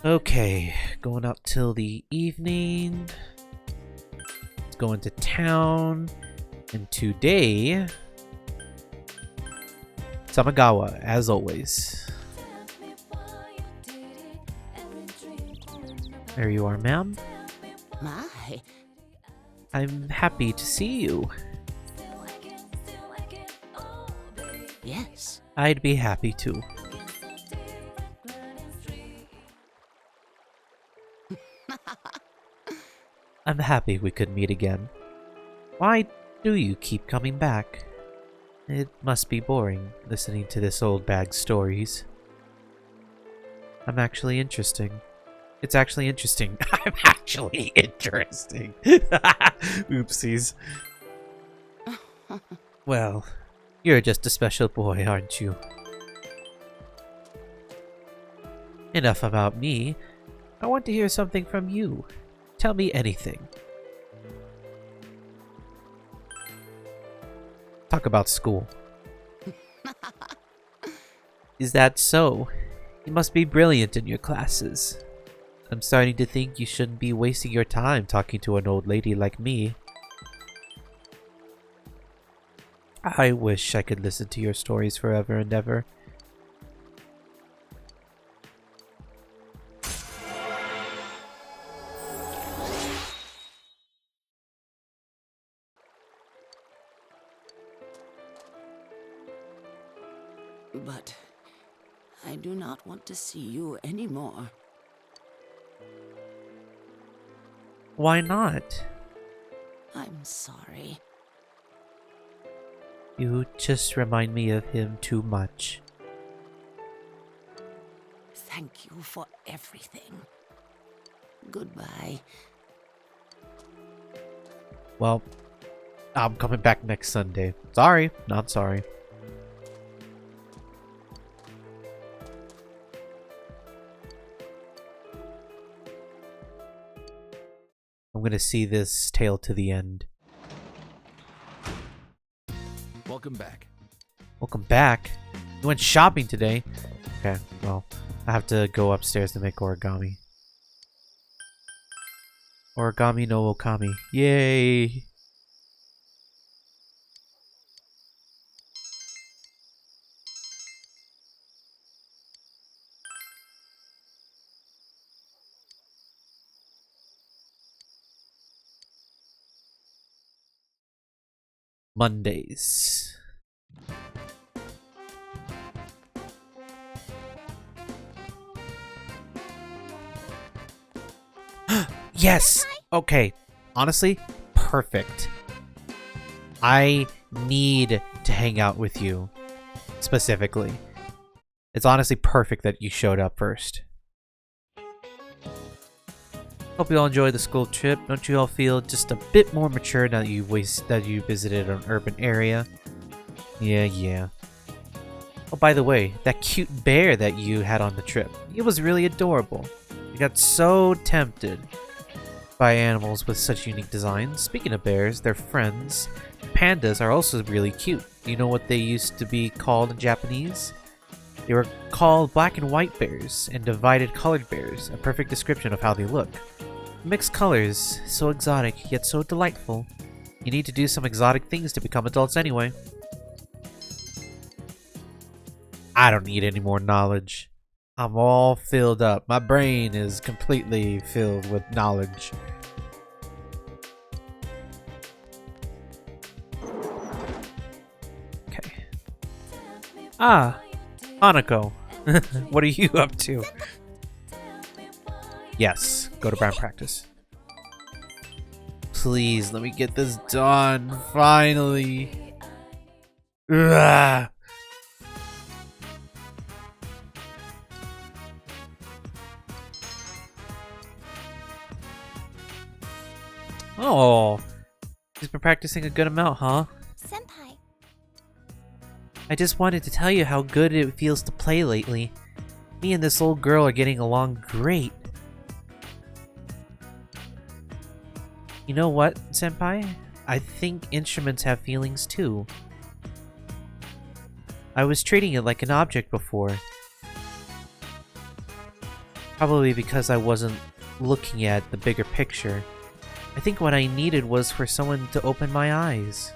Okay, going out till the evening. Let's go into town. And today, Tamagawa, as always. There you are, ma'am. My, I'm happy to see you. yes. I'd be happy to. I'm happy we could meet again. Why do you keep coming back? It must be boring listening to this old bag's stories. I'm actually interesting. It's actually interesting. I'm actually interesting. Oopsies. Well, you're just a special boy, aren't you? Enough about me. I want to hear something from you. Tell me anything. Talk about school. Is that so? You must be brilliant in your classes. I'm starting to think you shouldn't be wasting your time talking to an old lady like me. I wish I could listen to your stories forever and ever. But I do not want to see you anymore. Why not? I'm sorry. You just remind me of him too much. Thank you for everything. Goodbye. Well, I'm coming back next Sunday. Sorry, not sorry. I'm gonna see this tale to the end. Welcome back. Welcome back. You went shopping today. Okay, well, I have to go upstairs to make origami. Origami no okami. Yay! Mondays. Yes! Okay. Honestly, perfect. I need to hang out with you. Specifically. It's honestly perfect that you showed up first. Hope you all enjoyed the school trip. Don't you all feel just a bit more mature now that you visited an urban area? Yeah. Oh, by the way, that cute bear that you had on the trip, it was really adorable. I got so tempted by animals with such unique designs. Speaking of bears, they're friends. Pandas are also really cute. Do you know what they used to be called in Japanese? They were called black and white bears and divided colored bears, a perfect description of how they look. Mixed colors, so exotic, yet so delightful. You need to do some exotic things to become adults anyway. I don't need any more knowledge. I'm all filled up. My brain is completely filled with knowledge. Okay. Ah, Hanako. What are you up to? Yes, go to band practice. Please, let me get this done. Finally. Ugh. Oh, he's been practicing a good amount, huh? Senpai. I just wanted to tell you how good it feels to play lately. Me and this old girl are getting along great. You know what, Senpai? I think instruments have feelings too. I was treating it like an object before. Probably because I wasn't looking at the bigger picture. I think what I needed was for someone to open my eyes.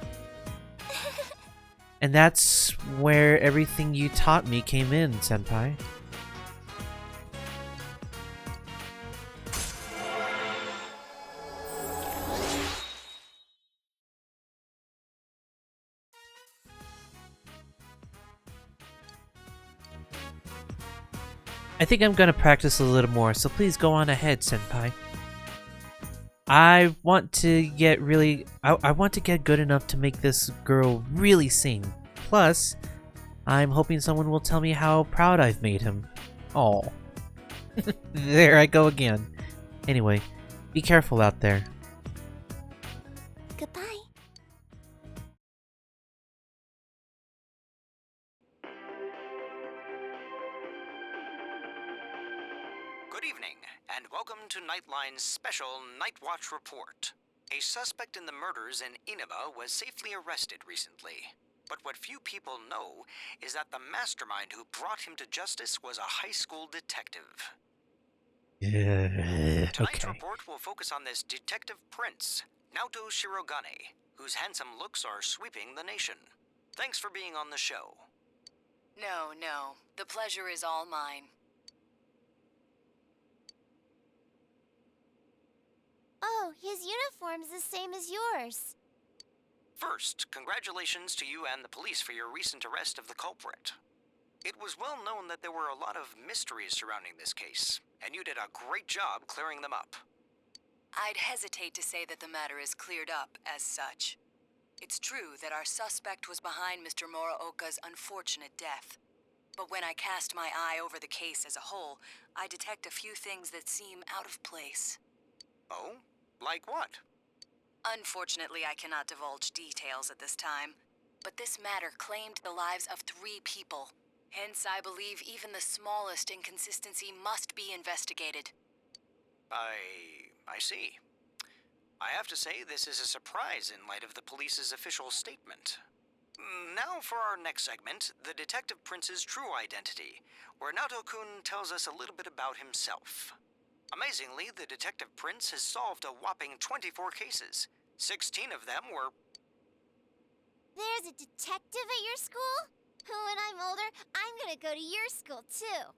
And that's where everything you taught me came in, Senpai. I think I'm gonna practice a little more, so please go on ahead, Senpai. I want to get I want to get good enough to make this girl really sing. Plus, I'm hoping someone will tell me how proud I've made him. Oh, there I go again. Anyway, be careful out there. Goodbye. Good evening, and welcome to Nightline's special Night Watch report. A suspect in the murders in Inaba was safely arrested recently. But what few people know is that the mastermind who brought him to justice was a high school detective. Yeah, Tonight's okay. report will focus on this Detective Prince, Naoto Shirogane, whose handsome looks are sweeping the nation. Thanks for being on the show. No. The pleasure is all mine. Oh, his uniform's the same as yours. First, congratulations to you and the police for your recent arrest of the culprit. It was well known that there were a lot of mysteries surrounding this case, and you did a great job clearing them up. I'd hesitate to say that the matter is cleared up as such. It's true that our suspect was behind Mr. Muraoka's unfortunate death. But when I cast my eye over the case as a whole, I detect a few things that seem out of place. Oh? Like what? Unfortunately, I cannot divulge details at this time. But this matter claimed the lives of 3 people. Hence, I believe even the smallest inconsistency must be investigated. I see. I have to say this is a surprise in light of the police's official statement. Now for our next segment, the Detective Prince's true identity, where Naoto-kun tells us a little bit about himself. Amazingly, the Detective Prince has solved a whopping 24 cases. 16 of them were... There's a detective at your school? When I'm older, I'm gonna go to your school, too.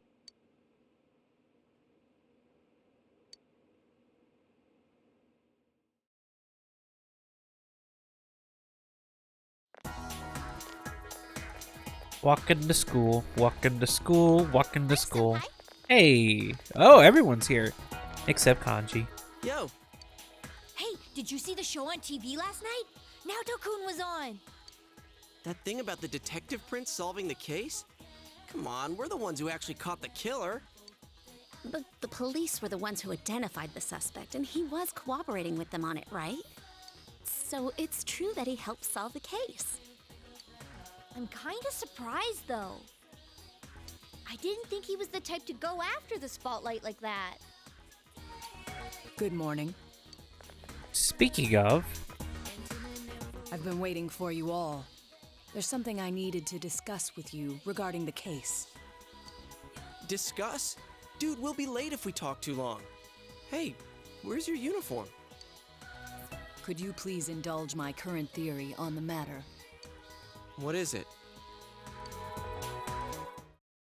Walking to school, walking to school, walking to Hi, school. Senpai. Hey! Oh, everyone's here. Except Kanji. Yo, Hey, did you see the show on TV last night? Naoto-kun was on. that thing about the Detective Prince solving the case? Come on, we're the ones who actually caught the killer. But the police were the ones who identified the suspect, and he was cooperating with them on it, right? So it's true that he helped solve the case. I'm kinda surprised, though. I didn't think he was the type to go after the spotlight like that. Good morning. Speaking of, I've been waiting for you all. There's something I needed to discuss with you regarding the case. Discuss? Dude, we'll be late if we talk too long. Hey, where's your uniform? Could you please indulge my current theory on the matter? What is it?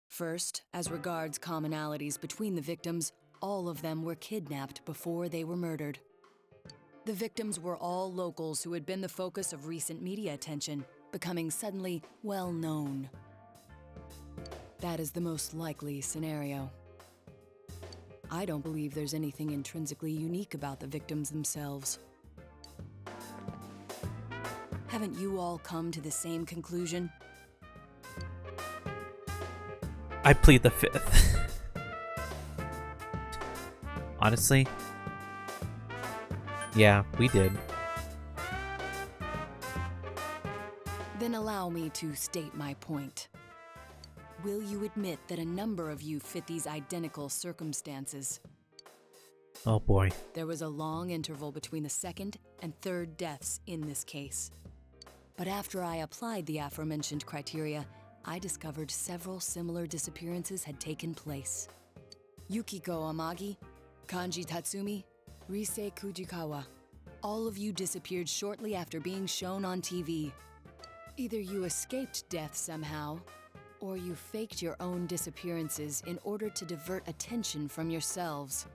First, as regards commonalities between the victims, all of them were kidnapped before they were murdered. The victims were all locals who had been the focus of recent media attention, becoming suddenly well known. That is the most likely scenario. I don't believe there's anything intrinsically unique about the victims themselves. Haven't you all come to the same conclusion? I plead the 5th. Honestly, yeah, we did. Then allow me to state my point. Will you admit that a number of you fit these identical circumstances? Oh boy. There was a long interval between the second and third deaths in this case. But after I applied the aforementioned criteria, I discovered several similar disappearances had taken place. Yukiko Amagi, Kanji Tatsumi, Rise Kujikawa. All of you disappeared shortly after being shown on TV. Either you escaped death somehow, or you faked your own disappearances in order to divert attention from yourselves.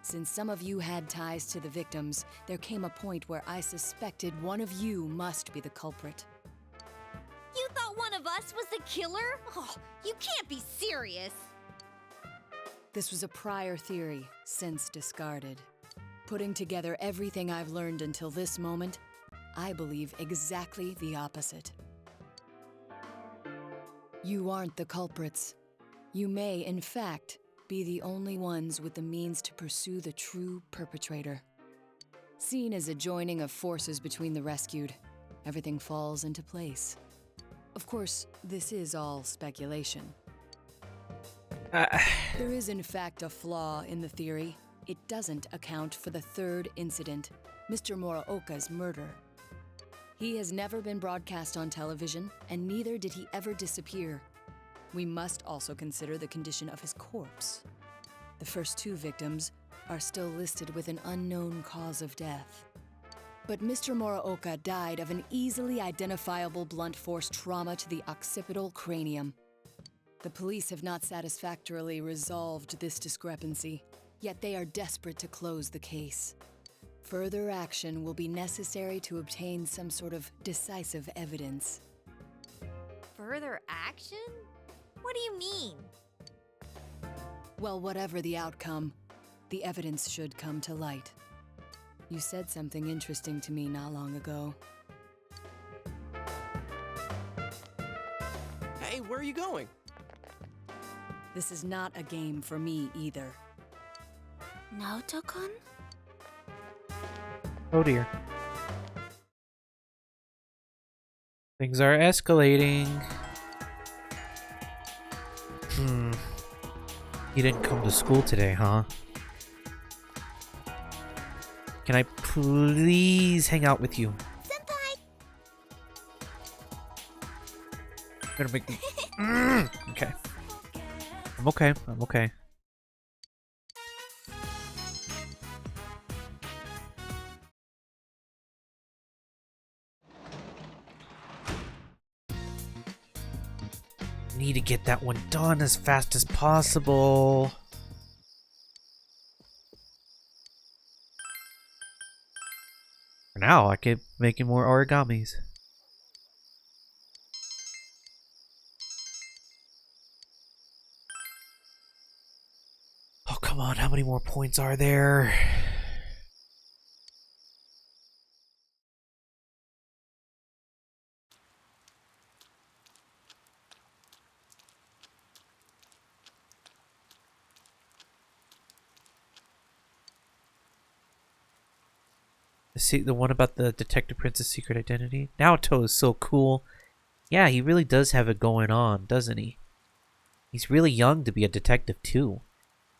Since some of you had ties to the victims, there came a point where I suspected one of you must be the culprit. You thought one of us was the killer? Oh, you can't be serious. This was a prior theory, since discarded. Putting together everything I've learned until this moment, I believe exactly the opposite. You aren't the culprits. You may, in fact, be the only ones with the means to pursue the true perpetrator. Seen as a joining of forces between the rescued, everything falls into place. Of course, this is all speculation. There is in fact a flaw in the theory. It doesn't account for the third incident, Mr. Muraoka's murder. He has never been broadcast on television, and neither did he ever disappear. We must also consider the condition of his corpse. The first two victims are still listed with an unknown cause of death. But Mr. Muraoka died of an easily identifiable blunt force trauma to the occipital cranium. The police have not satisfactorily resolved this discrepancy, yet they are desperate to close the case. Further action will be necessary to obtain some sort of decisive evidence. Further action? What do you mean? Well, whatever the outcome, the evidence should come to light. You said something interesting to me not long ago. Hey, where are you going? This is not a game for me either. Naoto-kun? Oh dear. Things are escalating. You didn't come to school today, huh? Can I please hang out with you? Senpai! You're gonna make me... Okay. I'm okay. I'm okay. Need to get that one done as fast as possible. For now, I keep making more origamis. Oh, come on. How many more points are there? See the one about the Detective Prince's secret identity? Naoto is so cool. Yeah, he really does have it going on, doesn't he? He's really young to be a detective too.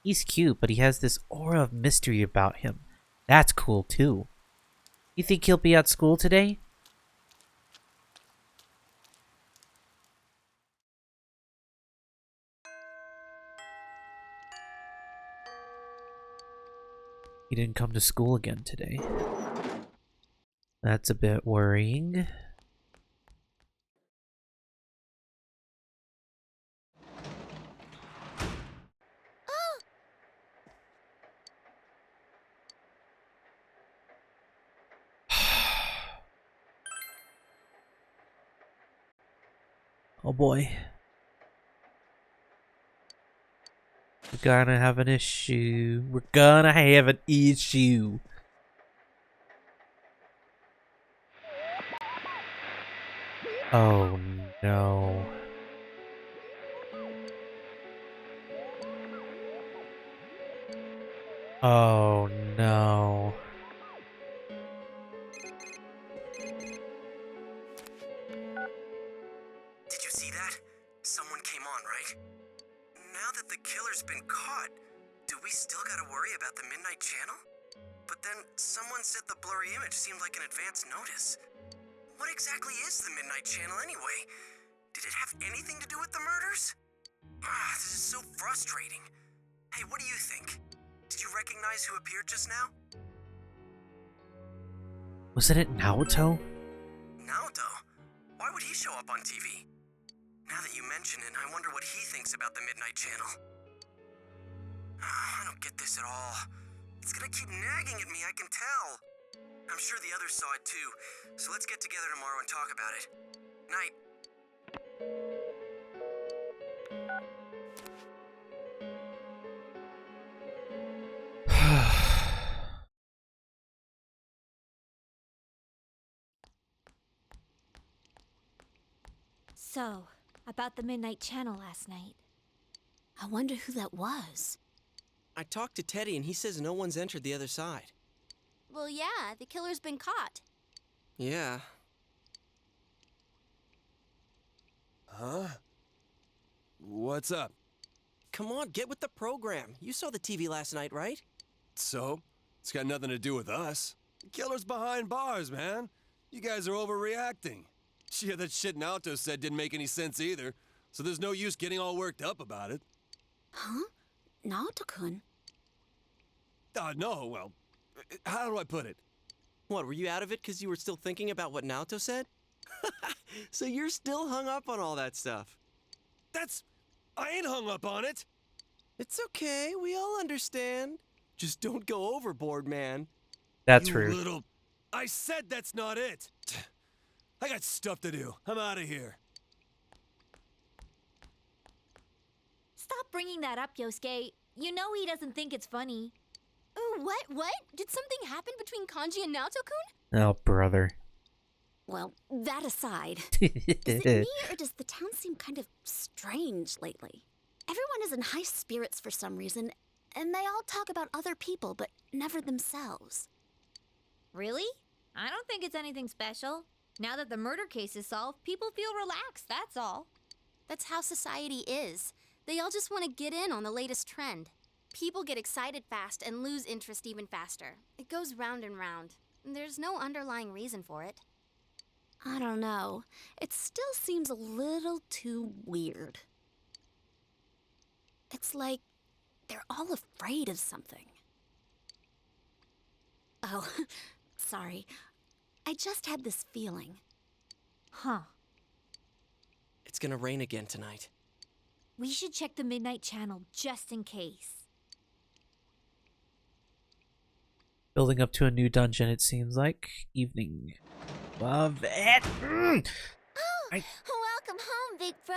He's cute, but he has this aura of mystery about him. That's cool too. You think he'll be at school today? He didn't come to school again today. That's a bit worrying. Oh boy. We're gonna have an issue. We're gonna have an issue. Oh no. Oh no. Did you see that? Someone came on, right? Now that the killer's been caught, do we still gotta worry about the Midnight Channel? But then someone said the blurry image seemed like an advance notice. What exactly is the Midnight Channel anyway? Did it have anything to do with the murders? This is so frustrating. Hey, what do you think? Did you recognize who appeared just now? Wasn't it Naoto? Naoto? Why would he show up on TV? Now that you mention it, I wonder what he thinks about the Midnight Channel. I don't get this at all. It's gonna keep nagging at me, I can tell. I'm sure the others saw it too, so let's get together tomorrow and talk about it. Night. So, about the Midnight Channel last night. I wonder who that was. I talked to Teddy and he says no one's entered the other side. Well, yeah, the killer's been caught. Yeah. Huh? What's up? Come on, get with the program. You saw the TV last night, right? So? It's got nothing to do with us. The killer's behind bars, man. You guys are overreacting. Yeah, that shit Naoto said didn't make any sense either, so there's no use getting all worked up about it. Huh? Naoto-kun? No, well, how do I put it? What, were you out of it because you were still thinking about what Naoto said? So you're still hung up on all that stuff. I ain't hung up on it. It's okay, we all understand. Just don't go overboard, man. That's You rude. little... I said that's not it. I got stuff to do. I'm out of here. Stop bringing that up, Yosuke. You know he doesn't think it's funny. Ooh, what? Did something happen between Kanji and Naoto-kun? Oh, brother. Well, that aside, is it me or does the town seem kind of strange lately? Everyone is in high spirits for some reason, and they all talk about other people, but never themselves. Really? I don't think it's anything special. Now that the murder case is solved, people feel relaxed, that's all. That's how society is. They all just want to get in on the latest trend. People get excited fast and lose interest even faster. It goes round and round. There's no underlying reason for it. I don't know. It still seems a little too weird. It's like they're all afraid of something. Oh, sorry. I just had this feeling. Huh. It's gonna rain again tonight. We should check the Midnight Channel just in case. Building up to a new dungeon, it seems like. Evening. Love it. Oh, welcome home, big bro.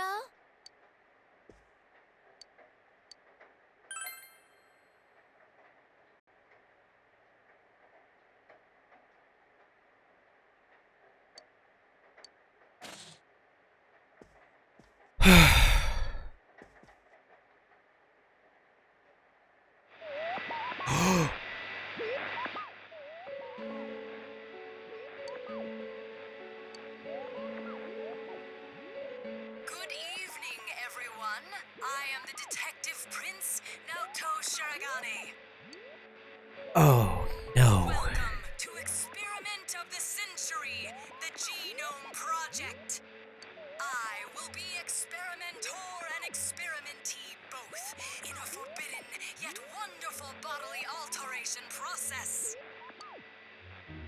Good evening, everyone. I am the Detective Prince, Naoto Shiragane. Oh, no. Welcome to Experiment of the Century, the Genome Project. I will be experimenter and experimentee both in a forbidden yet wonderful bodily alteration process.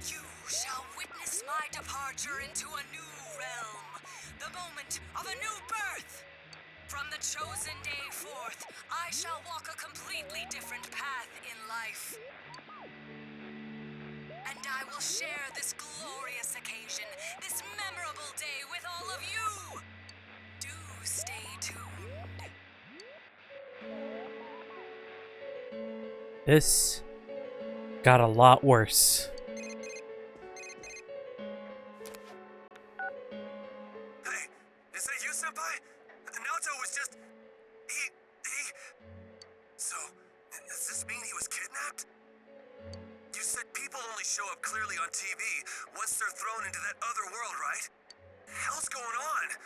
You shall witness my departure into a new realm, the moment of a new birth. From the chosen day forth, I shall walk a completely different path in life. And I will share this glorious occasion, this memorable day with all of you. Do stay tuned. This got a lot worse. Hey, is that you, Senpai? Naoto was just... He... So, does this mean he was kidnapped? You said people only show up clearly on TV once they're thrown into that other world, right? Hell's going on?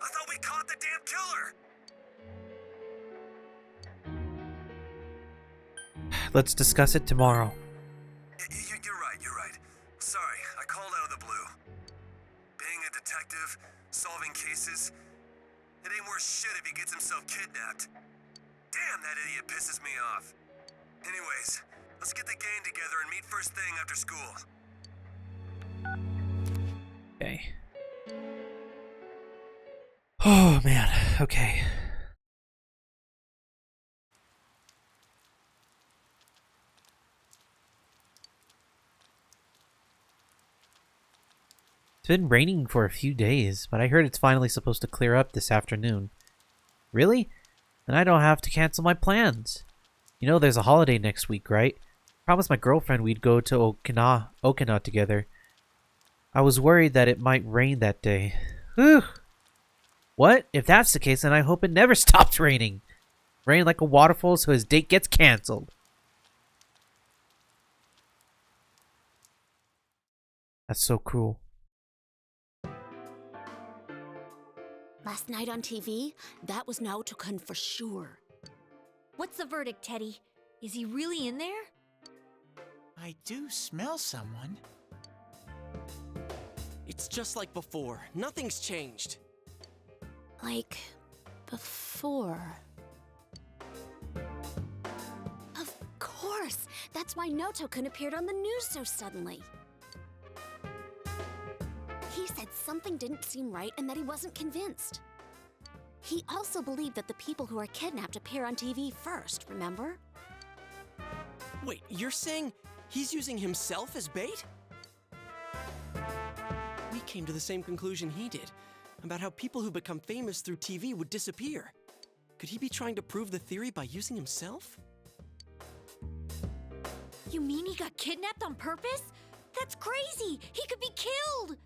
I thought we caught the damn killer! Let's discuss it tomorrow. You're right. Sorry, I called out of the blue. Being a detective, solving cases, it ain't worth shit if he gets himself kidnapped. Damn, that idiot pisses me off. Anyways, let's get the gang together and meet first thing after school. Okay. Oh, man. Okay. It's been raining for a few days, but I heard it's finally supposed to clear up this afternoon. Really? Then I don't have to cancel my plans. You know there's a holiday next week, right? Promised my girlfriend we'd go to Okinawa together. I was worried that it might rain that day. Whew. What? If that's the case, then I hope it never stops raining. Rain like a waterfall so his date gets cancelled. That's so cruel. Last night on TV, that was Naoto-kun for sure. What's the verdict, Teddy? Is he really in there? I do smell someone. It's just like before. Nothing's changed. Like before. Of course! That's why Naoto-kun appeared on the news so suddenly. He said something didn't seem right and that he wasn't convinced. He also believed that the people who are kidnapped appear on TV first, remember? Wait, you're saying he's using himself as bait? We came to the same conclusion he did, about how people who become famous through TV would disappear. Could he be trying to prove the theory by using himself? You mean he got kidnapped on purpose? That's crazy! He could be killed!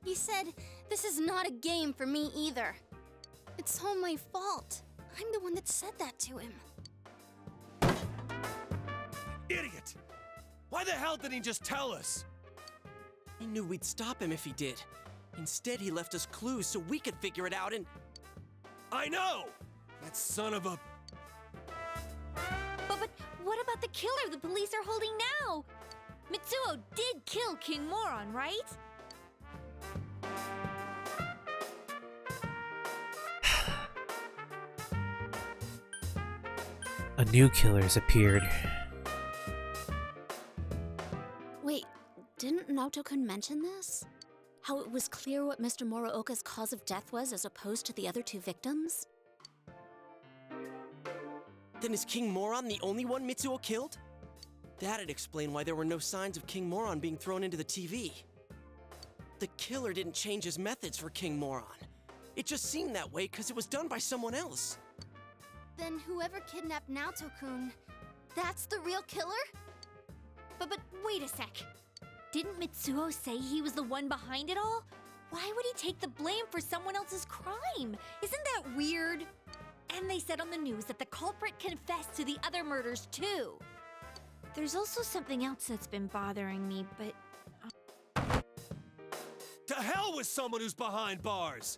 He said, this is not a game for me either. It's all my fault. I'm the one that said that to him. Idiot! Why the hell didn't he just tell us? He knew we'd stop him if he did. Instead, he left us clues so we could figure it out and... I know! That son of a... But what about the killer the police are holding now? Mitsuo did kill King Moron, right? A new killer's appeared. Wait, didn't Naoto-kun mention this? How it was clear what Mr. Muraoka's cause of death was as opposed to the other two victims? Then is King Moron the only one Mitsuo killed? That'd explain why there were no signs of King Moron being thrown into the TV. The killer didn't change his methods for King Moron. It just seemed that way because it was done by someone else. Then whoever kidnapped Naoto-kun, that's the real killer? But wait a sec. Didn't Mitsuo say he was the one behind it all? Why would he take the blame for someone else's crime? Isn't that weird? And they said on the news that the culprit confessed to the other murders too. There's also something else that's been bothering me, but... To hell with someone who's behind bars!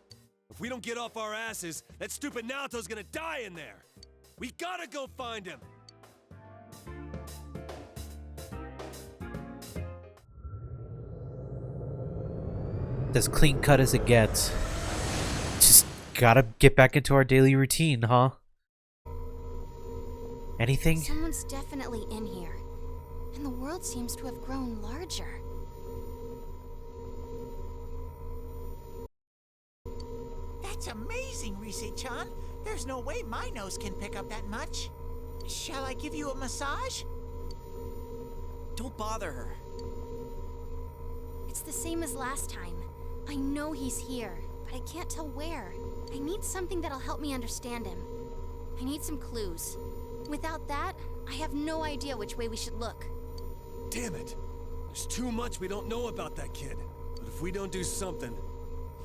If we don't get off our asses, that stupid Naoto's gonna die in there! We gotta go find him! As clean cut as it gets. Just gotta get back into our daily routine, huh? Anything? Someone's definitely in here. And the world seems to have grown larger. That's amazing, Rise-chan. There's no way my nose can pick up that much. Shall I give you a massage? Don't bother her. It's the same as last time. I know he's here, but I can't tell where. I need something that'll help me understand him. I need some clues. Without that, I have no idea which way we should look. Damn it! There's too much we don't know about that kid. But if we don't do something,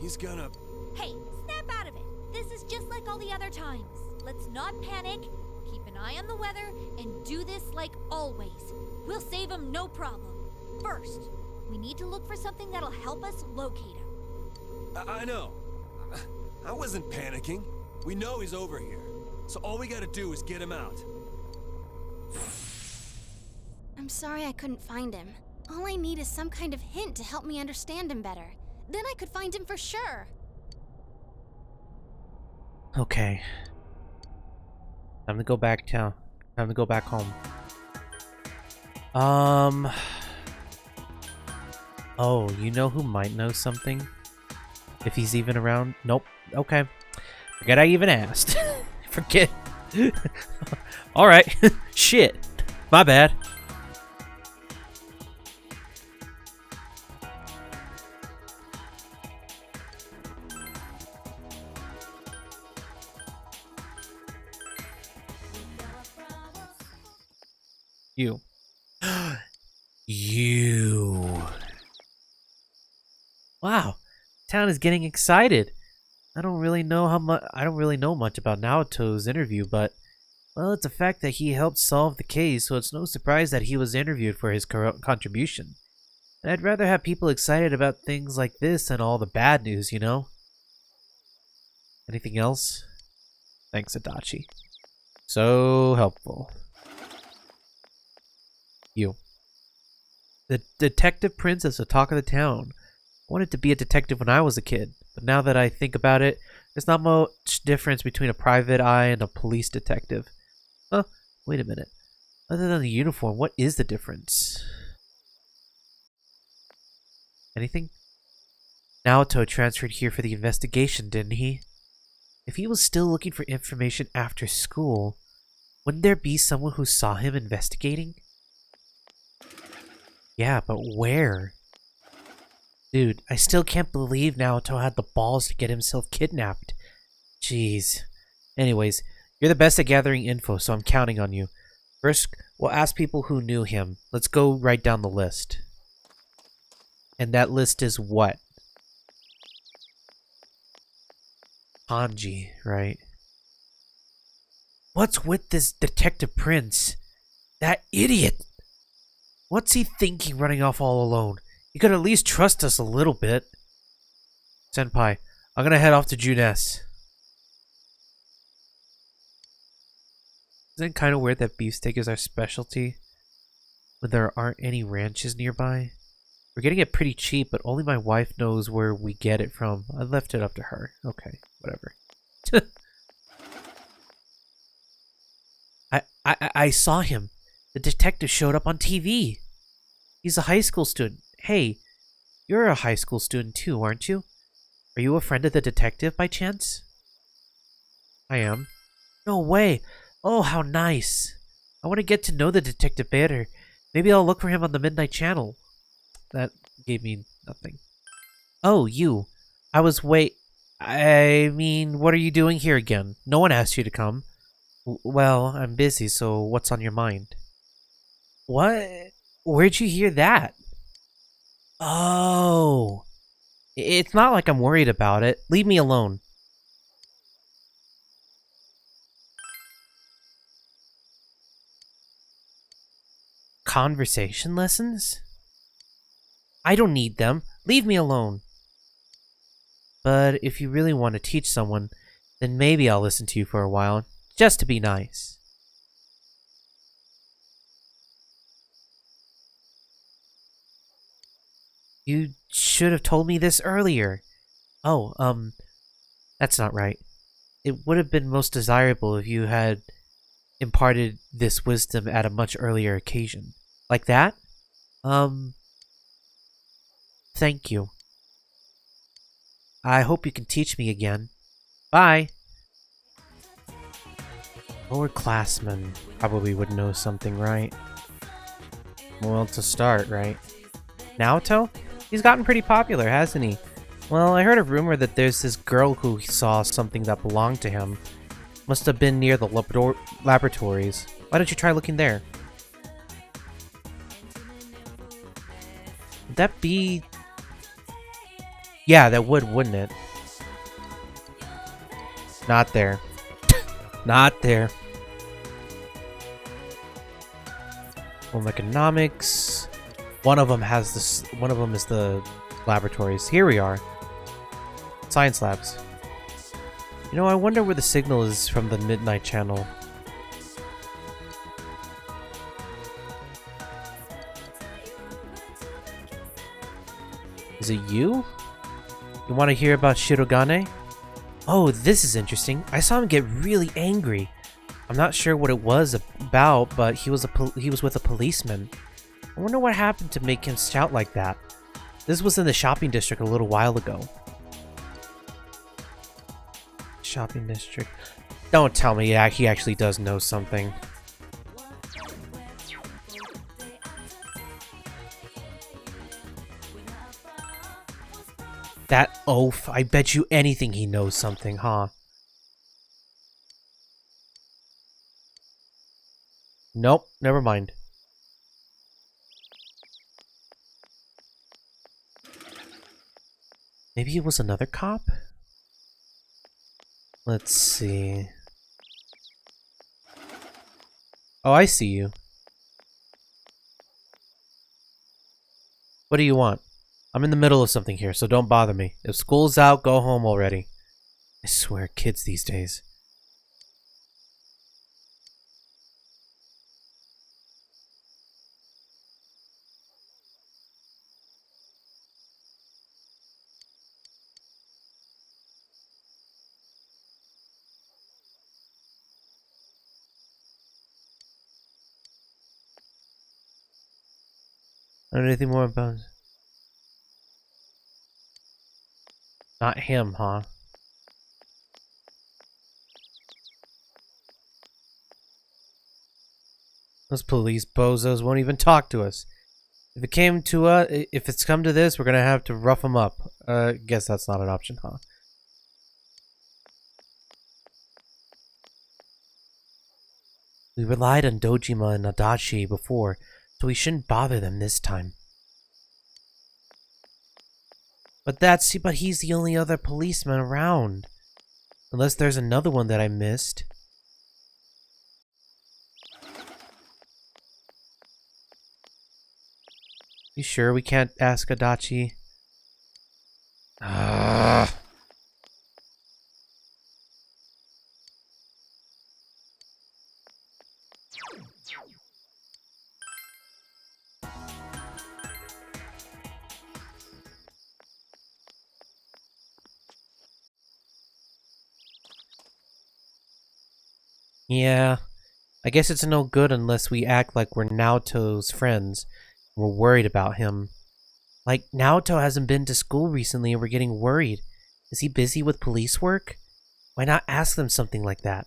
he's gonna... Hey, snap out of it. This is just like all the other times. Let's not panic, keep an eye on the weather, and do this like always. We'll save him no problem. First, we need to look for something that'll help us locate him. I know. I wasn't panicking. We know he's over here. So all we gotta do is get him out. I'm sorry I couldn't find him. All I need is some kind of hint to help me understand him better. Then I could find him for sure. Okay. Time to go back town. Time to go back home. Oh, you know who might know something? If he's even around? Nope. Okay. Forget I even asked. Forget. Alright. Shit. My bad. You. You. Wow. Town is getting excited. I don't really know much about Naoto's interview, but well, it's a fact that he helped solve the case, so it's no surprise that he was interviewed for his contribution. And I'd rather have people excited about things like this than all the bad news, you know? Anything else? Thanks, Adachi. So helpful. You. The detective prince is the talk of the town. I wanted to be a detective when I was a kid, but now that I think about it, there's not much difference between a private eye and a police detective. Huh? Wait a minute. Other than the uniform, what is the difference? Anything? Naoto transferred here for the investigation, didn't he? If he was still looking for information after school, wouldn't there be someone who saw him investigating? Yeah, but where? Dude, I still can't believe Naoto had the balls to get himself kidnapped. Jeez. Anyways, you're the best at gathering info, so I'm counting on you. First, we'll ask people who knew him. Let's go right down the list. And that list is what? Hanji, right? What's with this Detective Prince? That idiot! What's he thinking running off all alone? You could at least trust us a little bit. Senpai, I'm gonna head off to Junes. Isn't it kind of weird that beefsteak is our specialty when there aren't any ranches nearby? We're getting it pretty cheap, but only my wife knows where we get it from. I left it up to her. Okay, whatever. I saw him. The detective showed up on TV. He's a high school student. Hey, you're a high school student too, aren't you? Are you a friend of the detective by chance? I am. No way. Oh, how nice. I want to get to know the detective better. Maybe I'll look for him on the Midnight Channel. That gave me nothing. Oh, you. I mean, what are you doing here again? No one asked you to come. Well, I'm busy, so what's on your mind? What? Where'd you hear that? Oh. It's not like I'm worried about it. Leave me alone. Conversation lessons? I don't need them. Leave me alone. But if you really want to teach someone, then maybe I'll listen to you for a while, just to be nice. You should have told me this earlier. Oh, that's not right. It would have been most desirable if you had imparted this wisdom at a much earlier occasion. Like that? Thank you. I hope you can teach me again. Bye! Lowerclassmen probably would know something, right? Well, to start, right? Naoto? He's gotten pretty popular, hasn't he? Well, I heard a rumor that there's this girl who saw something that belonged to him. Must have been near the laboratories. Why don't you try looking there? Would that be... Yeah, that would, wouldn't it? Not there. Not there. Home economics. One of them has this. One of them is the laboratories. Here we are. Science labs. You know, I wonder where the signal is from the Midnight Channel. Is it you? You want to hear about Shirogane? Oh, this is interesting. I saw him get really angry. I'm not sure what it was about, but he was with a policeman. I wonder what happened to make him shout like that. This was in the shopping district a little while ago. Shopping district. Don't tell me he actually does know something. That oaf. I bet you anything he knows something, huh? Nope, never mind. Maybe it was another cop? Let's see. Oh, I see you. What do you want? I'm in the middle of something here, so don't bother me. If school's out, go home already. I swear, kids these days. I don't know anything more about it. Not him, huh? Those police bozos won't even talk to us. If it's come to this, we're gonna have to rough them up. Guess that's not an option, huh? We relied on Dojima and Adachi before, so we shouldn't bother them this time. But he's the only other policeman around. Unless there's another one that I missed. You sure we can't ask Adachi? Yeah, I guess it's no good unless we act like we're Naoto's friends. We're worried about him. Like, Naoto hasn't been to school recently and we're getting worried. Is he busy with police work? Why not ask them something like that?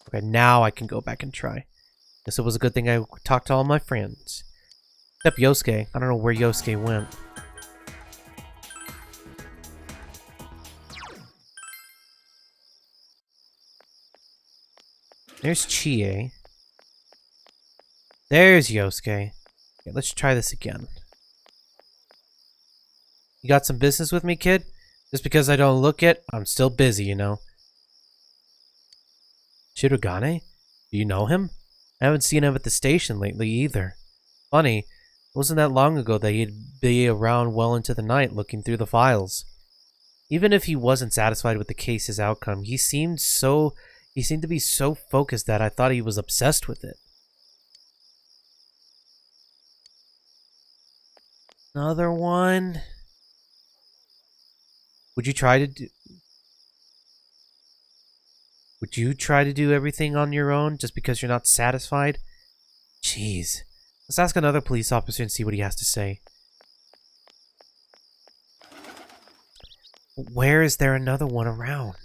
Okay, now I can go back and try. Guess it was a good thing I talked to all my friends. Except Yosuke. I don't know where Yosuke went. There's Chie. There's Yosuke. Okay, let's try this again. You got some business with me, kid? Just because I don't look it, I'm still busy, you know. Shirogane? Do you know him? I haven't seen him at the station lately either. Funny, it wasn't that long ago that he'd be around well into the night looking through the files. Even if he wasn't satisfied with the case's outcome, he seemed to be so focused that I thought he was obsessed with it. Another one. Would you try to do everything on your own just because you're not satisfied? Jeez. Let's ask another police officer and see what he has to say. Where is there another one around?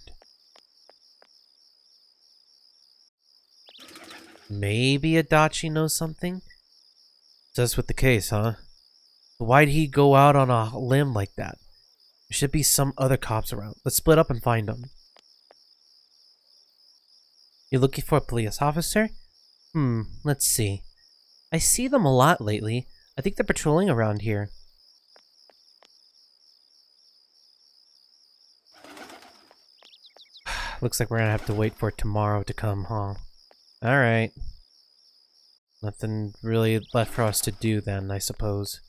Maybe Adachi knows something? Just with the case, huh? Why'd he go out on a limb like that? There should be some other cops around. Let's split up and find them. You're looking for a police officer? Let's see. I see them a lot lately. I think they're patrolling around here. Looks like we're gonna have to wait for tomorrow to come, huh? Alright. Nothing really left for us to do then, I suppose.